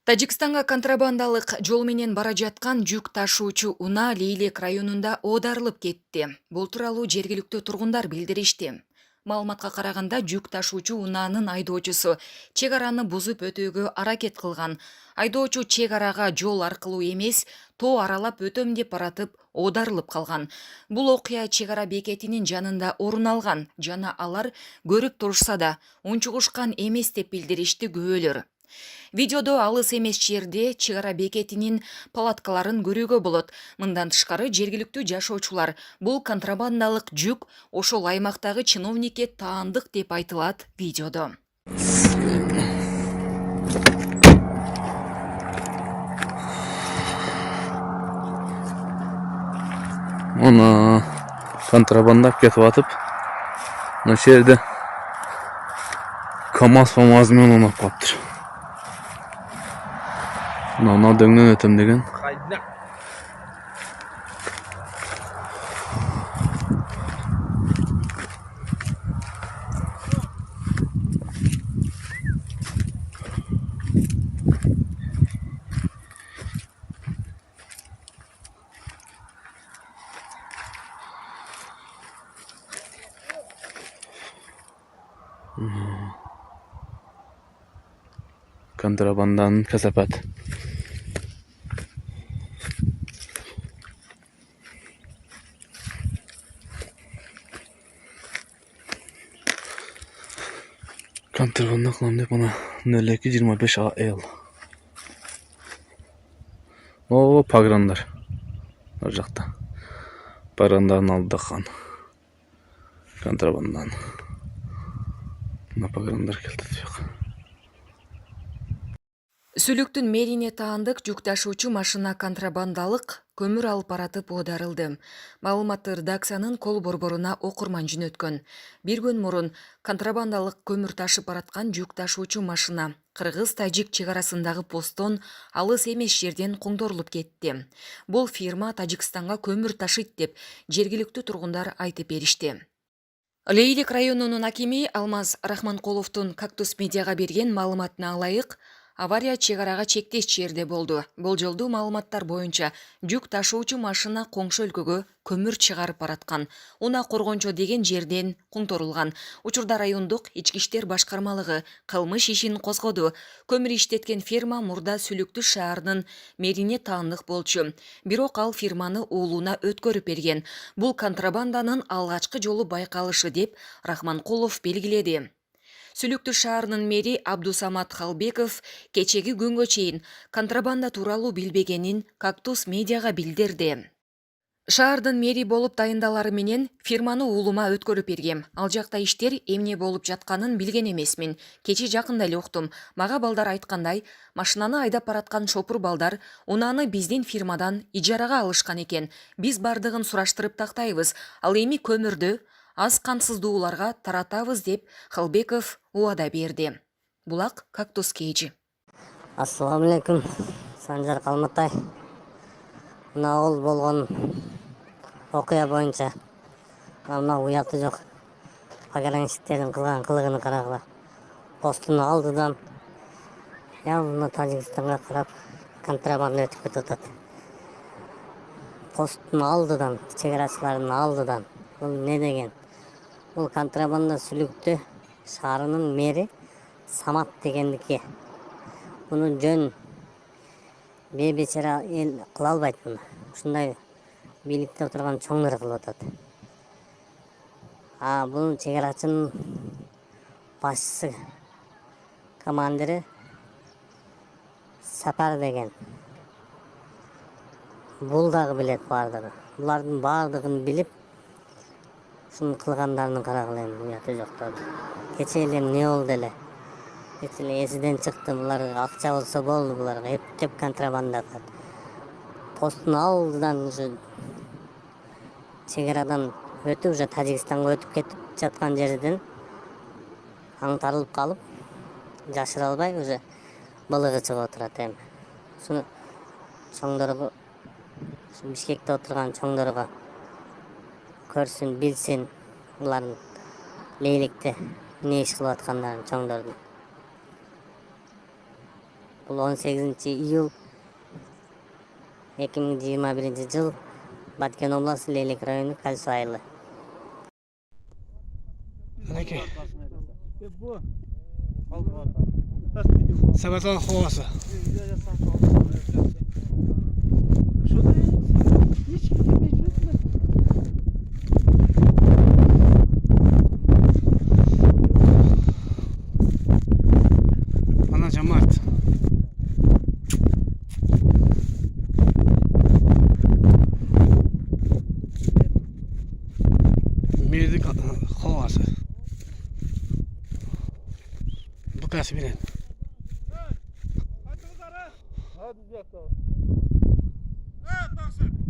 Тажикстанга контрабандалык жол менен бара жаткан жүк ташуучу унаа Лейлек районунда оодарылып кетти. Бул тууралуу жергиликтүү тургундар билдиришти. Маалыматка караганда жүк ташуучу унаанын айдоочусу чек араны бузуп өтүүгө аракет кылган. Айдоочу чек арага жол аркылуу эмес, тоо аралап өтөм деп баратып оодарылып калган. Бул окуя чек ара бекетинин жанында орун алган жана алар көрүп турушса да унчугушкан эмес деп билдиришти күбөлөр. Видеодо алыс эмес жерде чек ара бекетинин палаткаларын көрүүгө болот. Мындан тышкары жергиликтүү жашоочулар бул контрабандалык жүк ошол аймактагы чиновникке таандык деп айтылат видеодо. Ona kontrabandap ketip atıp bu şehirde KAMAZ famazını onap kaptır. Ona döngden ötüm degen. Kontrabandanın kasapet. Kontrabanda kılam dep ona 0225 AL. O pagranlar. O jakta. Pagrandarın aldı kan. Kontrabandan. Buna pagranlar keldi diyor. Сүлүктүн мерине таандык жүк ташуучу машина контрабандалык көмүр алып баратып оодарылды. Маалыматты редакциянын кол борборуна окурман жөнөткөн. Бир күн мурун контрабандалык көмүр ташып бараткан жүк ташуучу машина кыргыз-тажик чек арасындагы посттон алыс эмес жерден коңдорулуп кетти. Бул фирма Тажикстанга көмүр ташыйт деп жергиликтүү тургундар айтып беришти. Лейлек районунун акими Алмаз Рахманкуловдун Кактус медиага берген маалыматына ылайык, авария чек арага чектеш жерде болду. Болжолдуу маалыматтар боюнча жүк ташуучу машина коңшу өлкөгө көмүр чыгарып бараткан. Уна Коргончо деген жерден коңторулган. Учурда райондук ички иштер башкармалыгы кылмыш ишин козгоду. Көмүр иштеткен фирма мурда Сүлүктүү шаарынын мерине таандык болчу. Бирок ал фирманы уулуна өткөрүп берген. Бул контрабанданын алгачкы жолу байкалышы деп Рахманкулов белгиледи. Сүлүктүү шаарынын мэри Абдусамат Халбеков кечеги күнгө чейин контрабанда тууралуу билбегенин Кактус медиага билдирди. Шаардын мэри болуп дайындалары менен фирманы уулума өткөрүп бергем. Ал жакта иштер эмне болуп жатканын билген эмесмин. Кече жакында эле уктум. Мага балдар айткандай, машинаны айдап бараткан шопур балдар унааны биздин фирмадан ижарага алышкан экен. Биз бардыгын сураштырып тактайбыз. Ал эми көмүрдү аз камсыздууларга таратабыз деп Халбеков убада берди. Булак Кактус Кейжи. Ассаламу алейкум. Санжар Калматай. Мына ол болгон окуя боюнча мына уяты жок пограничниктердин кылган кылыгын карагыла. Постун алдыдан явно Тажикстанга карап контрабанда өтүп кетип атат. Посттун алдыдан, чек арачылардын алдыдан. Бул не деген? Бул контрабанда Сүлүктүү шаарынын мэри Самат дегендики. Буну жөн бейбечара эл кыла албайт муну. Ушундай бийликте отурган чоңдор кылып атат. Бул чек арачынын башчысы, командири Сапар деген. Бул дагы билет бардыгы. Булардын бардыгын билип, ушунун кылгандарына карагыла эми уяты жоктор. Кече эле эмне болду эле? Кече эле эсиден чыкты, буларга акча болсо болду, буларга эптеп контрабанда кылат. Посттун алдыдан ушу чек арадан өтүп, уже Тажикстанга өтүп кетип жаткан жерден аңтарылып калып, жашыра албай уже былыгы чыгып отурат эми. Ушуну чоңдорго, Бишкекте отурган чоңдорго көрсүн, билсин, булардын Лейлекте не иш кылып аткандарын чоңдордун. Бул 18-iyul 2021-жыл Баткен областы Лелек району Кальсу айылы. Анеке. Сабатан havası. Ana cemaat. Merdik havası. Bu kasbinen. Hadi uzara. Hadi uzakta. Evet, taksın.